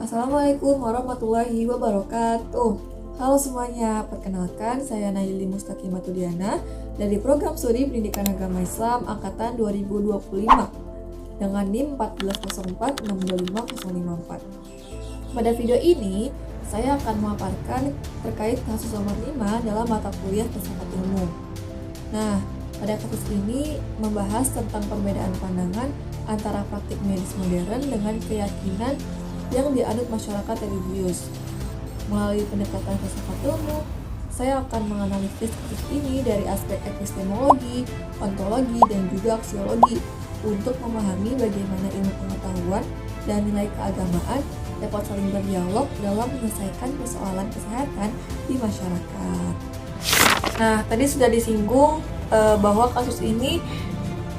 Assalamualaikum warahmatullahi wabarakatuh. Halo semuanya, perkenalkan saya Naili Mustaqimah Diana dari Program Studi Pendidikan Agama Islam Angkatan 2025 dengan NIM 140462554. Pada video ini, saya akan memaparkan terkait kasus nomor 5 dalam mata kuliah filsafat ilmu. Nah, pada kasus ini membahas tentang perbedaan pandangan antara praktik medis modern dengan keyakinan yang dianut masyarakat religius. Melalui pendekatan filsafat ilmu, saya akan menganalisis kasus ini dari aspek epistemologi, ontologi, dan juga aksiologi untuk memahami bagaimana ilmu pengetahuan dan nilai keagamaan dapat saling berdialog dalam menyelesaikan persoalan kesehatan di masyarakat. Nah, tadi sudah disinggung bahwa kasus ini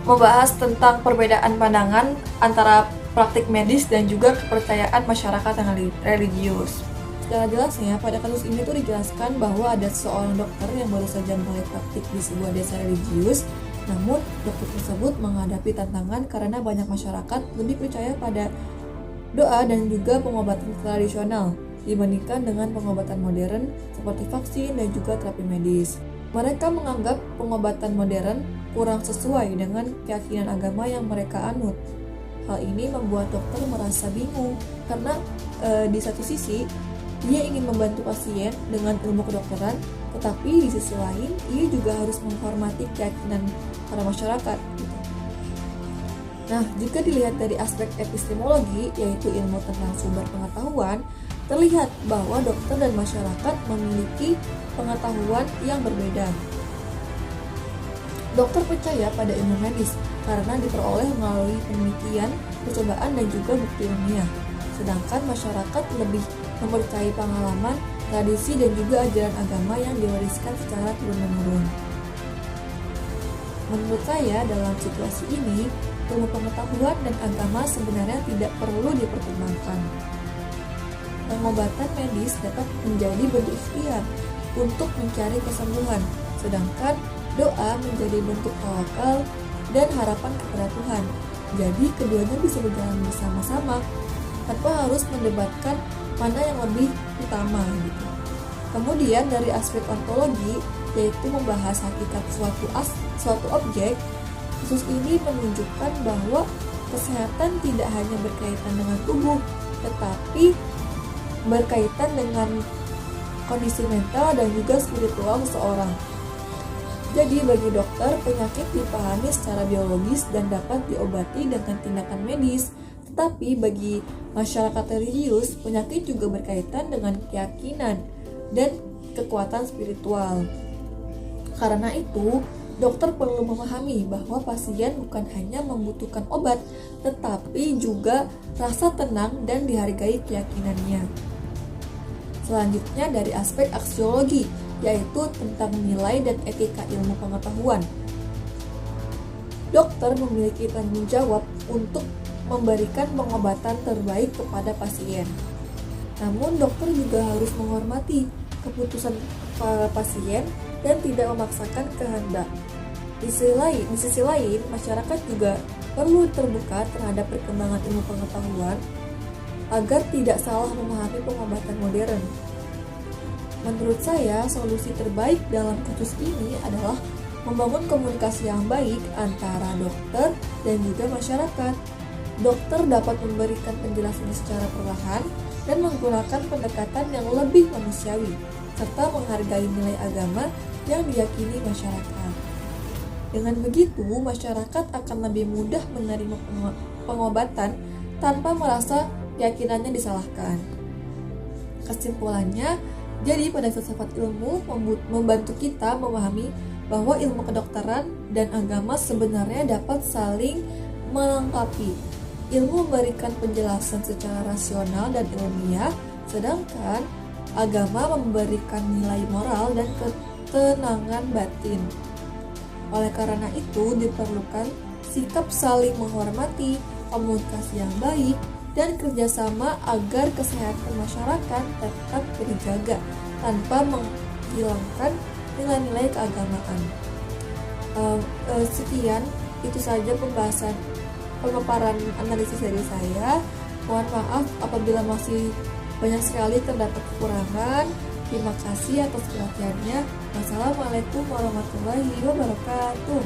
membahas tentang perbedaan pandangan antara praktik medis dan juga kepercayaan masyarakat yang religius. Secara jelasnya, pada kasus ini tuh dijelaskan bahwa ada seorang dokter yang baru saja mulai praktik di sebuah desa religius. Namun, dokter tersebut menghadapi tantangan karena banyak masyarakat lebih percaya pada doa dan juga pengobatan tradisional dibandingkan dengan pengobatan modern seperti vaksin dan juga terapi medis. Mereka menganggap pengobatan modern kurang sesuai dengan keyakinan agama yang mereka anut. Hal ini membuat dokter merasa bingung karena di satu sisi dia ingin membantu pasien dengan ilmu kedokteran, tetapi di sisi lain ia juga harus menghormati keyakinan para masyarakat. Nah, jika dilihat dari aspek epistemologi, yaitu ilmu tentang sumber pengetahuan, terlihat bahwa dokter dan masyarakat memiliki pengetahuan yang berbeda. Dokter percaya pada ilmu medis karena diperoleh melalui penelitian, percobaan, dan juga bukti ilmiah. Sedangkan masyarakat lebih mempercayai pengalaman, tradisi, dan juga ajaran agama yang diwariskan secara turun-menurun. Menurut saya, dalam situasi ini, ilmu pengetahuan dan agama sebenarnya tidak perlu dipertimbangkan. Pengobatan medis dapat menjadi bentuk ikhtiar untuk mencari kesembuhan, sedangkan doa menjadi bentuk tawakal dan harapan kepada Tuhan. Jadi keduanya bisa berjalan bersama-sama tanpa harus mendebatkan mana yang lebih utama gitu. Kemudian dari aspek ontologi, yaitu membahas hakikat suatu objek, kasus ini menunjukkan bahwa kesehatan tidak hanya berkaitan dengan tubuh, tetapi berkaitan dengan kondisi mental dan juga spiritual seseorang. Jadi bagi dokter, penyakit dipahami secara biologis dan dapat diobati dengan tindakan medis. Tetapi bagi masyarakat religius, penyakit juga berkaitan dengan keyakinan dan kekuatan spiritual. Karena itu, dokter perlu memahami bahwa pasien bukan hanya membutuhkan obat, tetapi juga rasa tenang dan dihargai keyakinannya. Selanjutnya dari aspek aksiologi, yaitu tentang nilai dan etika ilmu pengetahuan. Dokter memiliki tanggung jawab untuk memberikan pengobatan terbaik kepada pasien. Namun dokter juga harus menghormati keputusan para pasien dan tidak memaksakan kehendak. Di sisi lain, masyarakat juga perlu terbuka terhadap perkembangan ilmu pengetahuan agar tidak salah memahami pengobatan modern. Menurut saya, solusi terbaik dalam kasus ini adalah membangun komunikasi yang baik antara dokter dan juga masyarakat. Dokter dapat memberikan penjelasan secara perlahan dan menggunakan pendekatan yang lebih manusiawi, serta menghargai nilai agama yang diyakini masyarakat. Dengan begitu, masyarakat akan lebih mudah menerima pengobatan tanpa merasa keyakinannya disalahkan. Kesimpulannya, jadi pada filsafat ilmu membantu kita memahami bahwa ilmu kedokteran dan agama sebenarnya dapat saling melengkapi. Ilmu memberikan penjelasan secara rasional dan ilmiah, sedangkan agama memberikan nilai moral dan ketenangan batin. Oleh karena itu, diperlukan sikap saling menghormati, komunikasi yang baik, dan kerjasama agar kesehatan masyarakat tetap terjaga tanpa menghilangkan nilai-nilai keagamaan. Sekian, itu saja pemaparan analisis dari saya. Mohon maaf apabila masih banyak sekali terdapat kekurangan. Terima kasih atas perhatiannya. Wassalamualaikum warahmatullahi wabarakatuh.